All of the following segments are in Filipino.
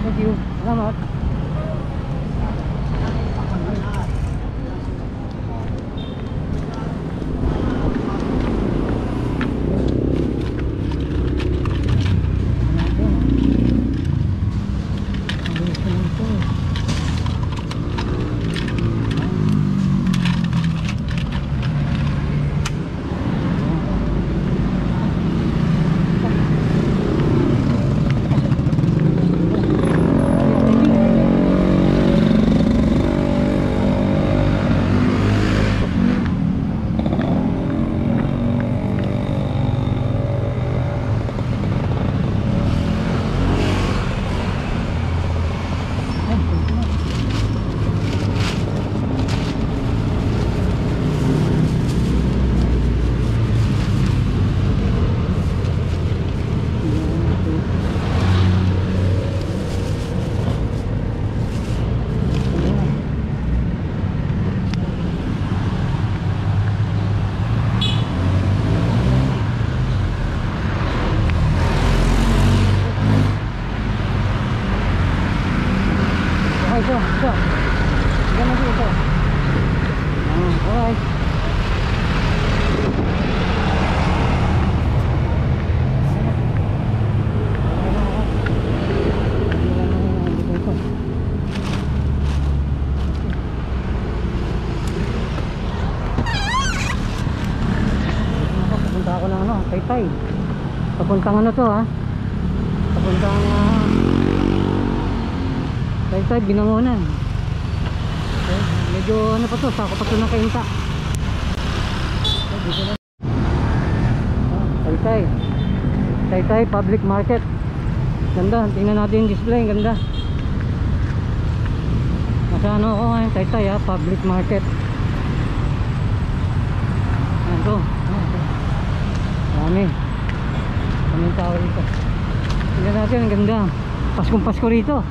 Thank you. Salamat. Ito. Ganun na dito. Alright. Papunta ako ng ano, Taytay. Papuntang ano to ha? Papuntang Taytay, Binangonan. Okay. Medyo ano pa to, sako pa to ng kainta. Taytay. Taytay Public Market. Ganda, tingnan natin yung display, ganda. Nasa ano ako ngayon, Taytay ha, Public Market. Ayan to. Dami. Kaming tao rito. Tingnan natin, ang ganda. Paskong Pasko rito.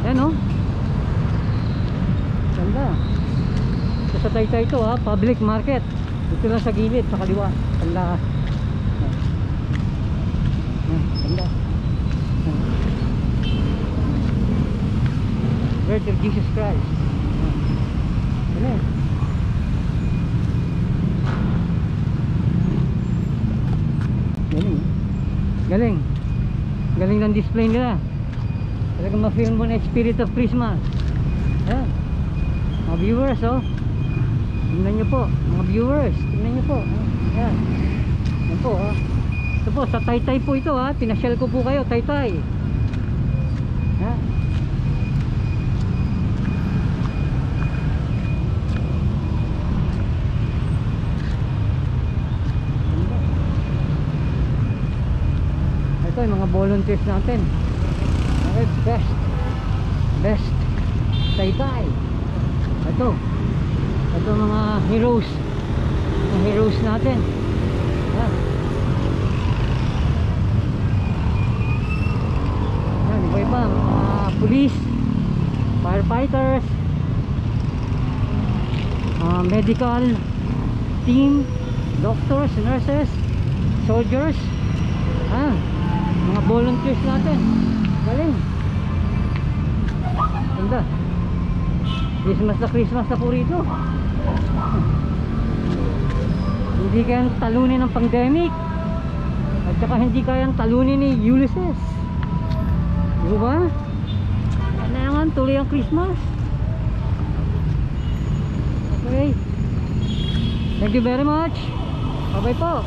Ayan o. Ganda. Ito sa Taytay ito ha, Public Market. Dito lang sa gilid, sa kaliwa. Ganda. Ganda. Birth of Jesus Christ. Galing. Galing. Galing. Galing ng display nila. Talagang ma-feel mo na spirit of Christmas. Ayan. Mga viewers oh. Tingnan nyo po. Mga viewers. Tingnan nyo po. Ayan. Ayan po ha. Ito po sa Taytay po ito ha. Pinasyal ko po kayo. Taytay. Ayan. Ito yung mga volunteers natin. Okay, best Taytay. Ito mga heroes natin. Yan. Yan, iba mga police, firefighters, medical team, doctors, nurses, soldiers, mga volunteers natin. Galing. Ganda. Christmas na po rito. Hindi kayang talunin ng pandemic. At saka hindi kayang talunin ni Ulysses. Di ba? Kailangan tuloy ang Christmas. Okay. Thank you very much. Bye bye po.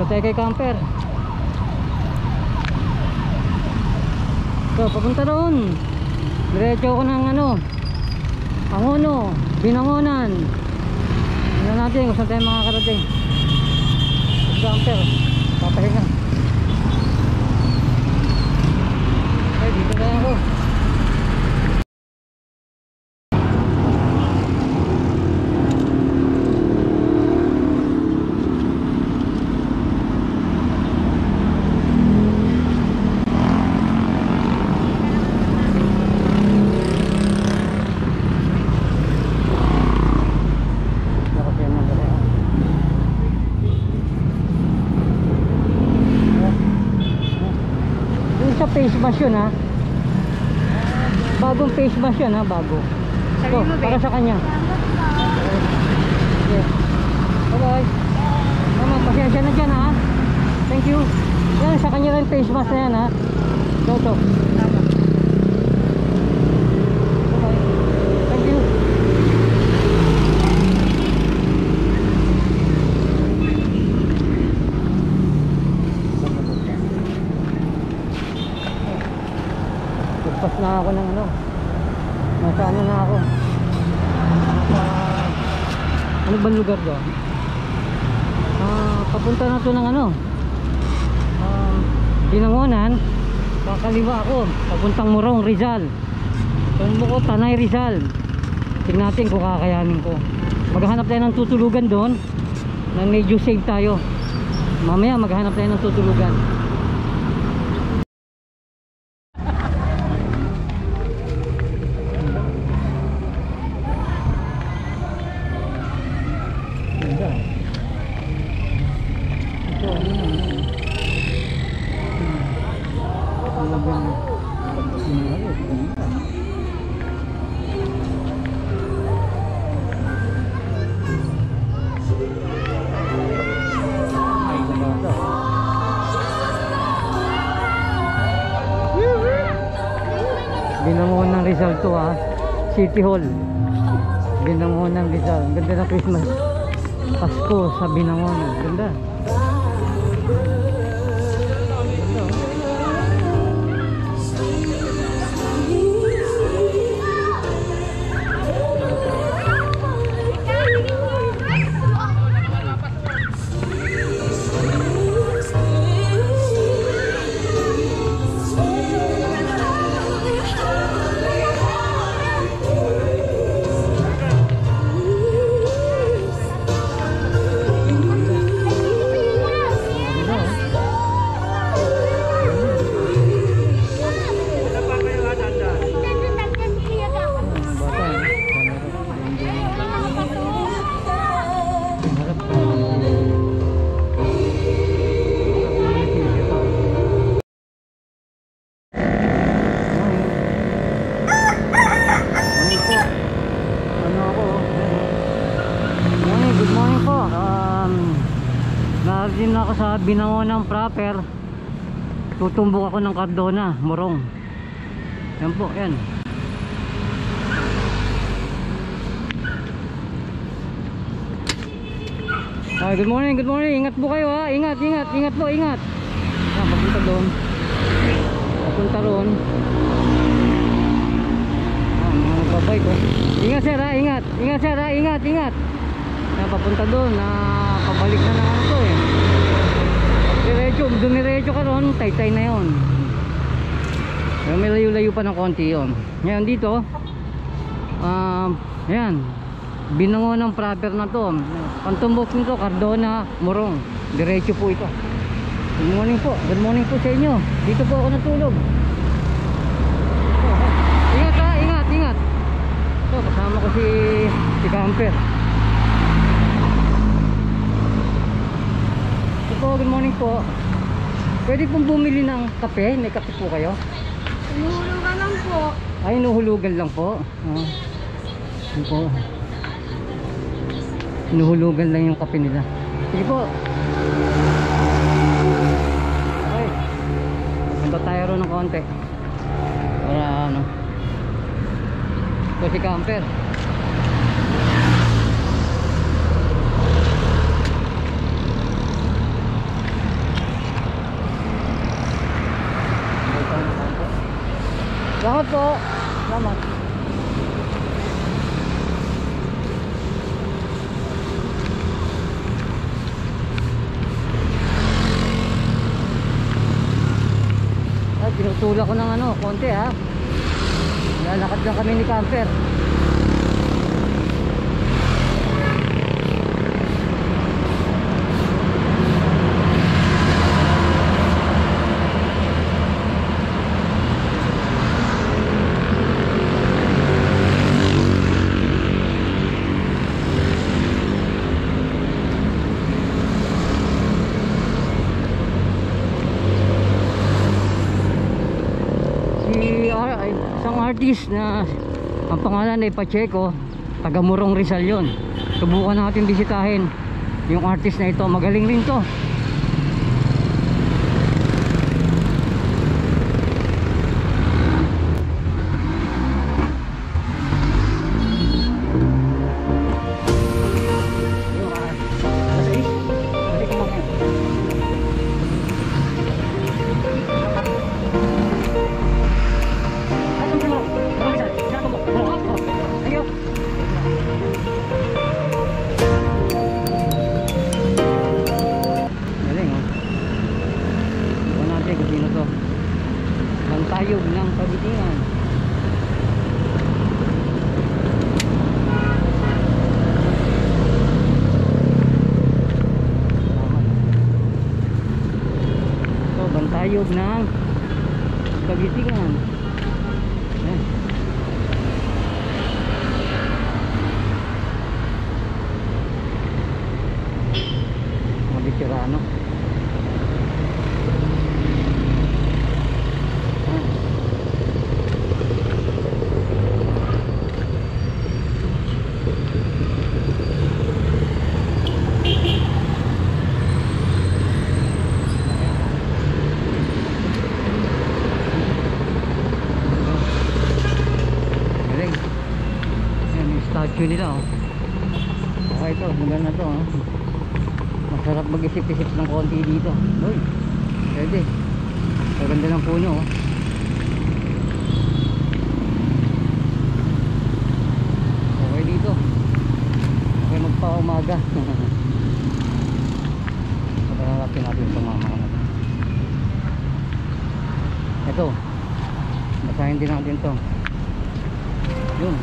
So tayo kay camper. So papunta doon. Diretso ako ng ano, Angono, Binangonan. Tingnan natin kung saan tayo makakarating. Camper, papahinga. Okay, dito na ako. mask yun ha. Bagong face mask yan ha, bago. Ito, para sa kanya. Okay. Bye bye. Mama, pasensya na dyan ha. Thank you. Yan, sa kanya rin face mask na yan ha. Ito. Thank you. Pagpas na ako ng ano. Nasa ano na ako. Ano bang lugar doon? Papunta na to ng ano. Binangonan. Kakaliwa ako. Papuntang Morong, Rizal. Tumbo ko, Tanay, Rizal. Tingnan natin kung kakayanin ko. Maghanap tayo ng tutulugan doon. Na medyo safe tayo. Mamaya maghanap tayo ng tutulugan. Binangon ng Rizal to ha. City Hall. Binangon ng Rizal. Ganda na Christmas. Pasko sa Binangon. Ganda. Narating na ako sa Binangonan proper. Tutumbok ako ng Cardona, Morong. Yan po, yan. Good morning, good morning. Ingat po kayo ha. Ingat po, ingat. Papunta doon. Papunta roon. Mga nagbabay ko. Ingat sir ha, ingat. Ingat sir ha, ingat. Papunta doon. Pabalik na naman ito eh. Dumiretso ka ron, tay-tay na yun. Pero may layo-layo pa ng konti yun. Ngayon dito, ayan, Binangonan proper na to. Pantumbok nito, Cardona, Morong. Diretso po ito. Good morning po sa inyo. Dito po ako natulog. Ingat ha, ingat. So, kasama ko si Camper. Good morning po. Pwede pong bumili ng kape? May kape po kayo? Inuhulugan lang po. Ay, inuhulugan lang po. Yun po. Inuhulugan lang yung kape nila. Sige po. Okay. Punta tayo ron ng konti. Para ano. Ito si Camper. Salamat po. Salamat. Ay, tinutulak ko ng ano, konti ha. Lalakad lang kami ni Camper. itong artist na ang pangalan ay Pacheco, taga Morong Rizal yun. Subukan natin bisitahin yung artist na ito, magaling rin to. Bantayog ng Kabitingan. So, Bantayog ng Kabitingan. Ayan. Mga veterano. Statue nila oh. Okay, ito maganda to oh. Masarap mag-isip-isip ng konti dito. Uy, pwede. Maganda ng puno oh. Okay dito. Okay, magpa-umaga. Pagkakalapin natin sa mama ko na to. Ito, basahin din natin to. Yun.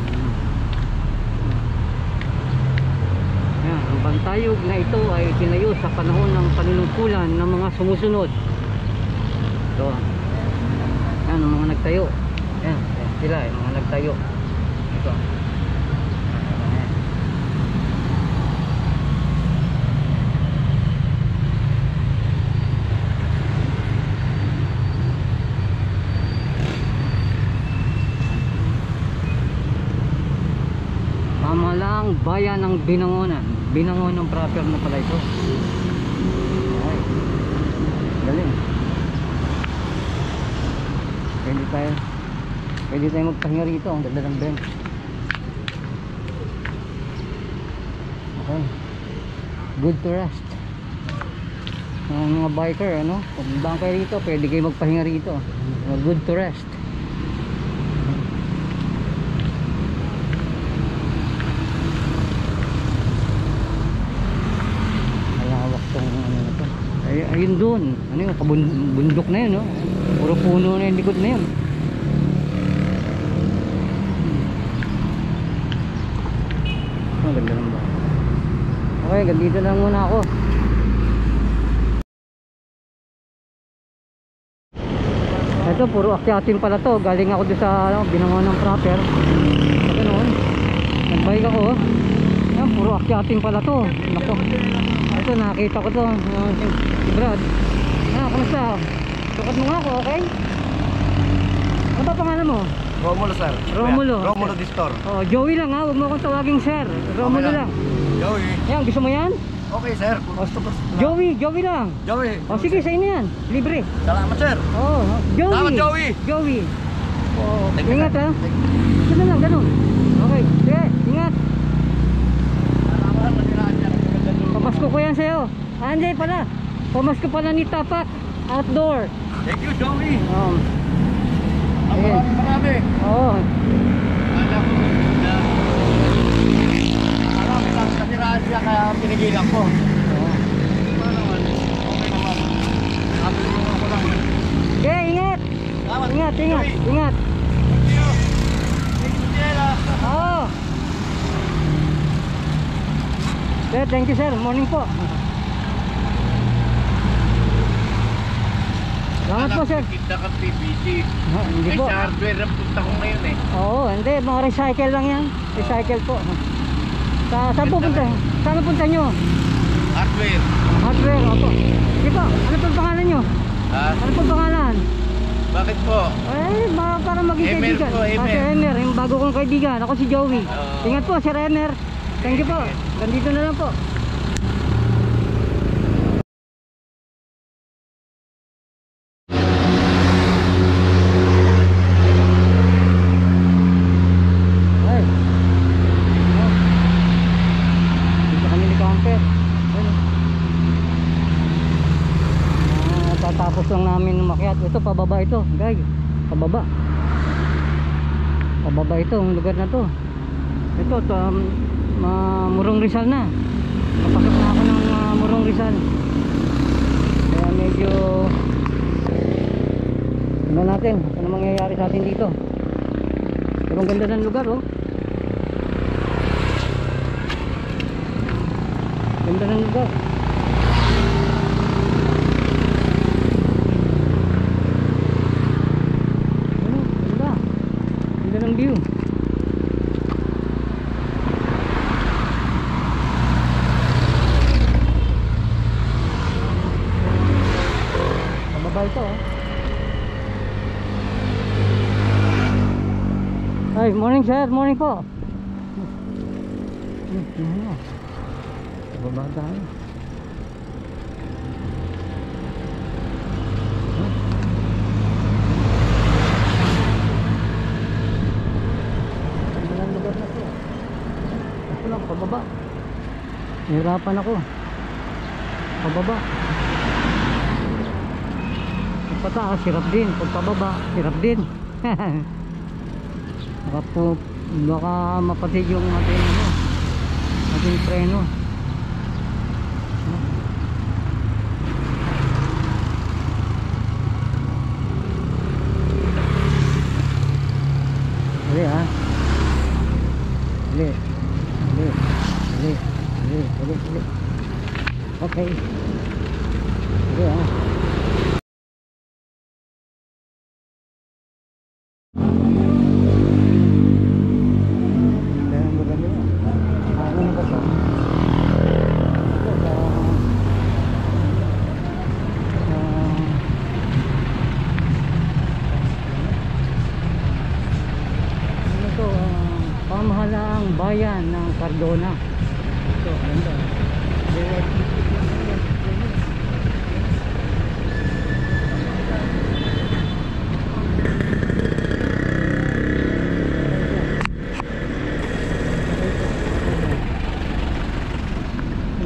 Ang Bantayog na ito ay tinayo sa panahon ng panunungkulan ng mga sumusunod. Ito. Yan ang mga nagtayo. Yan, sila yung mga nagtayo. Ito. Ayan. Pamalang bayan ng Binangonan. Binangonan proper na pala ito. Okay. Galing. Pwede tayo magpahinga rito. Ang ganda ng bench. Okay. Good to rest. Mga biker, ano? Kung bang kayo rito, pwede kayo magpahinga rito. Good to rest. Ayun doon, ano yung bundok na yun, no? Puro puno na yung likod na yun. Oh, ganda lang ba? Okay, gandito lang muna ako. Ito, puro akyatin pala to. Galing ako doon sa Binangonan proper. Ito noon, nagbike ako. Ayan, puro akyatin pala to. Nako. Ito, nakita ko to. Si Brad. Kamusta? Sukat mo nga ako, okay? Ano ba pangalan mo? Romulo, sir. Romulo. Romulo Distor. Oh, Joey lang ha. Huwag mo akong tawaging sir. Romulo lang. Joey. Yan, gusto mo yan? Okay, sir. Joey lang. Joey. O sige, sa inyo yan. Libre. Salamat, sir. Oh, Joey. Salamat, Joey. Joey. Oh, Thank you, ingat sir. ha. Ganun lang, ganun. Okay, sige, ingat. Pamasko ko yan sa'yo. Andiyan pala. Pamasko pala ni Tapak. Outdoor. Thank you, Joey. Ayan. Marami. Oo. Alam, kasiraan siya kaya pinigilan ko. Okay, ingat. Salamat. Ingat. Ingat. Oo. Sir, thank you sir. Morning po. Salamat po sir. Kita ka PVC. Hindi Ay, po. sa hardware ang punta ko ngayon eh. Oo, hindi. Mga recycle lang yan. Recycle po. Saan po punta? Saan punta nyo? Hardware. Hardware, opo. Sige po. Ano pong pangalan nyo? Ha? Ano pong pangalan? Bakit po? Para maging Emer kaibigan. po, Emer. Si Emer, yung bago kong kaibigan. Ako si Joey. Oo. Ingat po, Sir Emer. Thank you po. Ganito na lang po. Ay. Oh. Dito kami ni Camper. Ayun. Tatapos lang namin umakyat. Ito pababa ito, guys. Pababa. Pababa ito, ang lugar na to. Ito, Murong Rizal na. Napasok na ako ng Murong Rizal. Kaya medyo ano natin, ano mangyayari sa atin dito. Pero ang ganda ng lugar, oh. Ganda ng lugar. Ano, ganda. Ganda ng view. Ito, oh. Ay, morning sir, morning po. Baba tayo. Ang lugar na to. Ako lang, pababa. Nahirapan ako. Pababa. Pataas, hirap din. Pag pababa, hirap din. Baka mapatid yung ating preno. Dali ha. Dali. Dali. Dali. Dali. Dali. Dali. Okay. Dali ha. Pamahalaang bayan ng Cardona. Ito, ganda.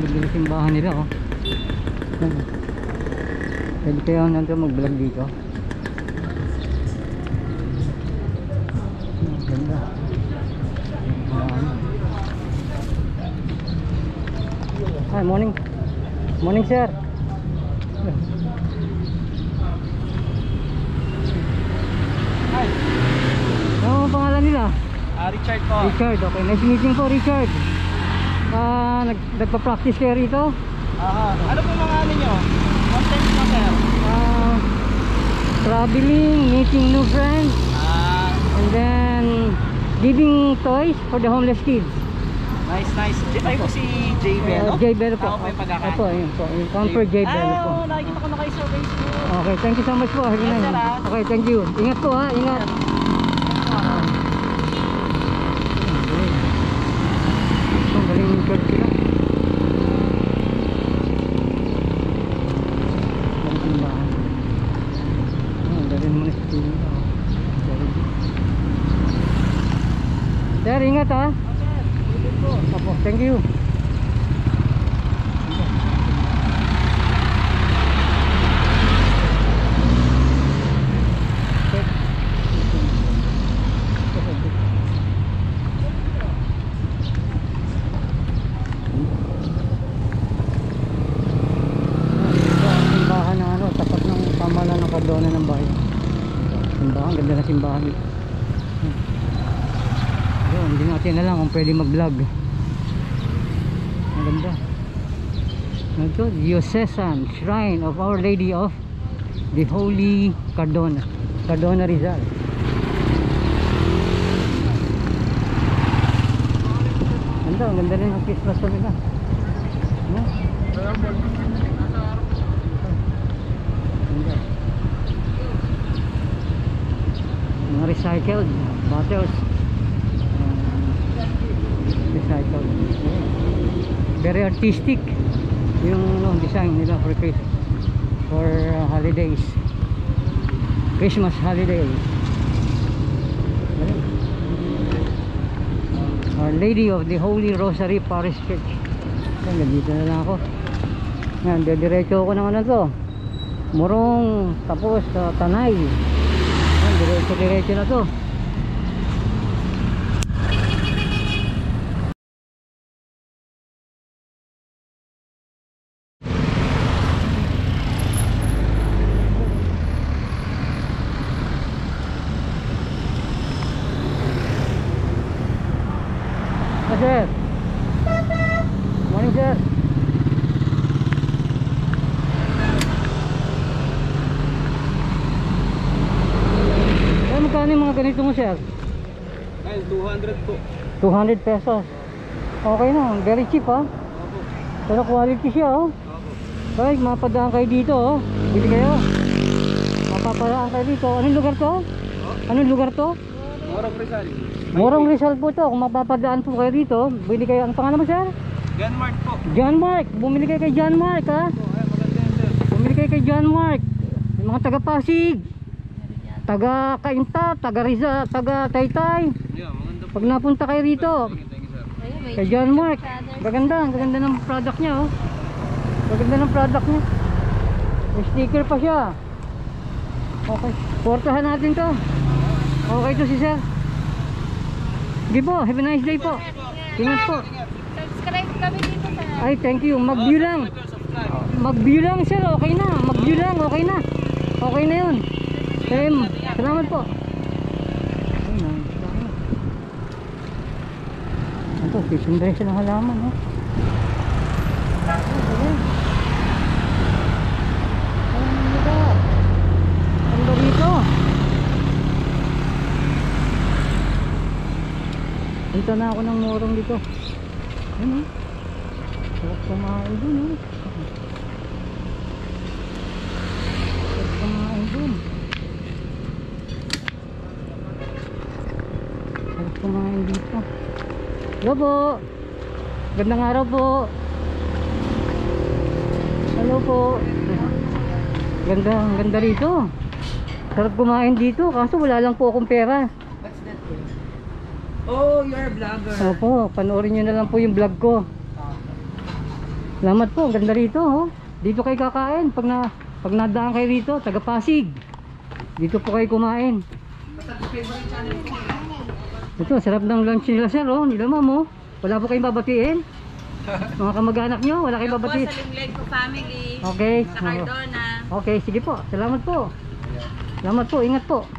Ang simbahan nila, oh. Pwede kayo nandito mag-vlog dito. Ganda. Hi, morning. Morning, sir. Hi. Ano ang pangalan nila? Richard po. Richard, okay. Nice meeting po, Richard. Nagpa-practice kayo rito? Ano po mga ano nyo? Content mo, sir? Traveling, meeting new friends, and then giving toys for the homeless kids. Nice, nice. Ay po si J. Bello? J. Bello po. Ako po yung pagkakain. Opo, yun po. Yung Camper J. Bello po. Nakikita ko na kayo sa Facebook. Okay, thank you so much po. Yes, sir, ha? Okay, thank you. Ingat po ha, ingat. Ang galing yung church sila. Ang simbahan. Ang galing mo na sa tingin. Sir, ingat ha. Opo, thank you. Simbahan na ano, tapat ng pamalan ng Cardona ng bayan. Simbahan, ganda na simbahan. Hindi natin alam kung pwede mag-vlog. Ang ganda. Ito, Diocesan Shrine of Our Lady of the Holy Cardona, Cardona Rizal. Ganda, ang ganda rin ang Christmas pa nila. No? Ganda. mga recycled bottles. Recycled. Very artistic yung design nila for holidays, Christmas holiday. Our Lady of the Holy Rosary Parish Church. Nandito na lang ako. Yan, diretso ako ng ano to, Morong, tapos Tanay. Yan, diretso na to. Sir, morning sir. Magkano yung mga ganito mo sir? Ay, 200 po. 200 pesos. Okay na, very cheap ha. Pero quality siya oh. Kahit mapadaan kayo dito oh. Bili kayo. Mapapadaan kayo dito. Anong lugar to? Anong lugar to? Morong Rizal. Morong Rizal po to. Kung mapapadaan po kayo dito, bili kayo. Ang pangalan mo sir? John Mark po. John Mark. Bumili kayo kay John Mark ha. Maganda yan sir. Bumili kayo kay John Mark. Yung mga taga Pasig, taga Cainta, taga Rizal, taga Taytay. Yeah, maganda po. Pag napunta kayo rito Thank you sir. kay John Mark, gaganda, ang gaganda ng product niya oh. Gaganda ng product niya. May sticker pa siya. Okay, portahan natin to. Okay to si sir. Sige po, have a nice day po. Ingat po. Subscribe kami dito sa... Ay, thank you. Mag-view lang. Mag-view lang sir, okay na. Mag-view lang, okay na. Okay na yun. Salamat po. Ito, fishing dress ng halaman oh. Ang dito. Dito na ako ng Morong dito. Ano? Sarap kumain dun oh. Sarap kumain dun. Sarap kumain dito. Hello po. Gandang araw po. Hello po. Ganda rito. Sarap kumain dito. Kaso wala lang po akong pera. What's that? Oh, you're a vlogger. Opo, panoorin nyo na lang po yung vlog ko. Salamat po, ganda rito oh. Dito kayo kakain pag nadaan kayo rito, taga Pasig. Dito po kayo kumain. Ito, sarap ng lunch nila sir oh, nila ma'am oh. Wala po kayong babatiin? Mga kamag-anak nyo, wala kayong babatiin? Sa Limleg ko family. Okay. Sa Cardona. Okay, sige po. Salamat po. Salamat po, ingat po.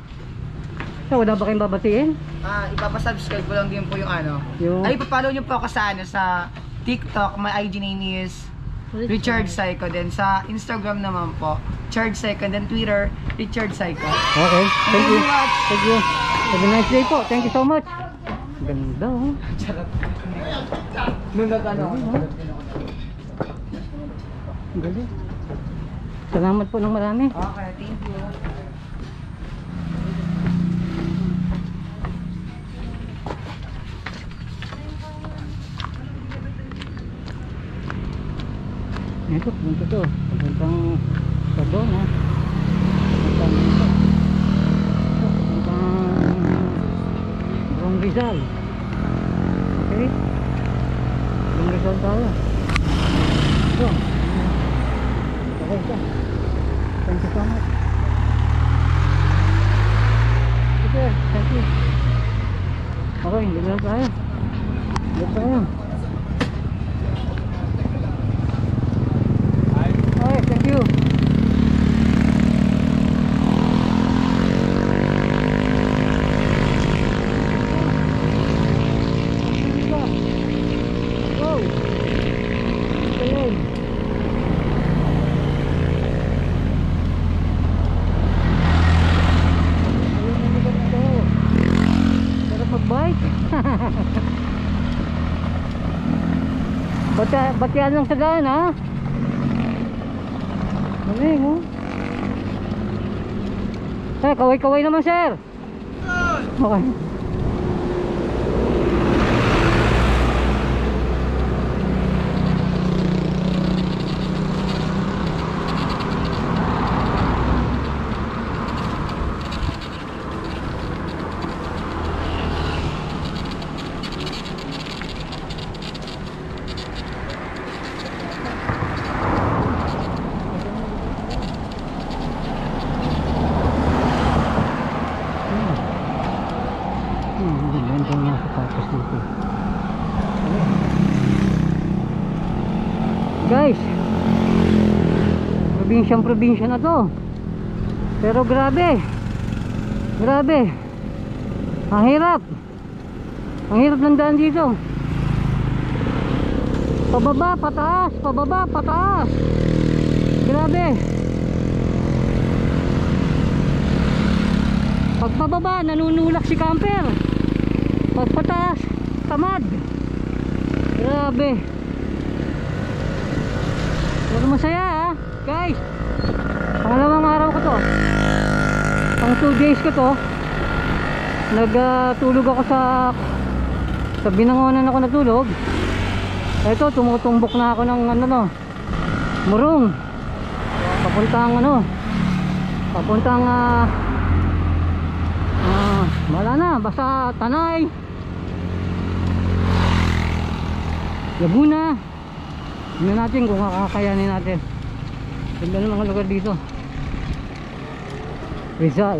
So, wala ba kayong babatiin? Ipapasubscribe ko lang din po yung ano. Ay, ipapollow nyo po ako sa ano, sa TikTok. My IG name is Richard Psycho. Then sa Instagram naman po, Richard Psycho. Then Twitter, Richard Psycho. Okay, thank you. Thank you. Have a nice day po. Thank you so much. Ganda oh. Nung nag-ano. Galing. Salamat po ng marami. Okay, thank you. Ito, punta to. Puntang Sabon ha. Puntang ito. Puntang Morong Rizal. Okay. Morong Rizal tayo. Ito. Okay ito. Thank you so much. Okay, thank you. Okay, hindi na tayo. Hindi tayo. Okay, thank you. Go. Galing. Sarap mag-bike. Ba't yan lang sa daan ha? Galing oh. Kaway-kaway naman sir. Okay. Ganda ng mga sapatos dito. Guys, probinsya na to. Pero grabe. Grabe. Ang hirap. Ang hirap ng daan dito. Pababa, pataas. Pababa, pataas. Grabe. Pagpababa, nanunulak si camper. Pagpataas, tamad. Grabe. Pero masaya ha, guys. Pangalawang araw ko to. Pang 2 days ko to. Nagtulog ako sa Binangonan ako natulog. Ito, tumutumbok na ako ng ano no, Murong. Papuntang ano, papuntang wala na, basta Tanay, Laguna. Tingnan natin kung kakakayanin natin. Ganda ng mga lugar dito. Rizal.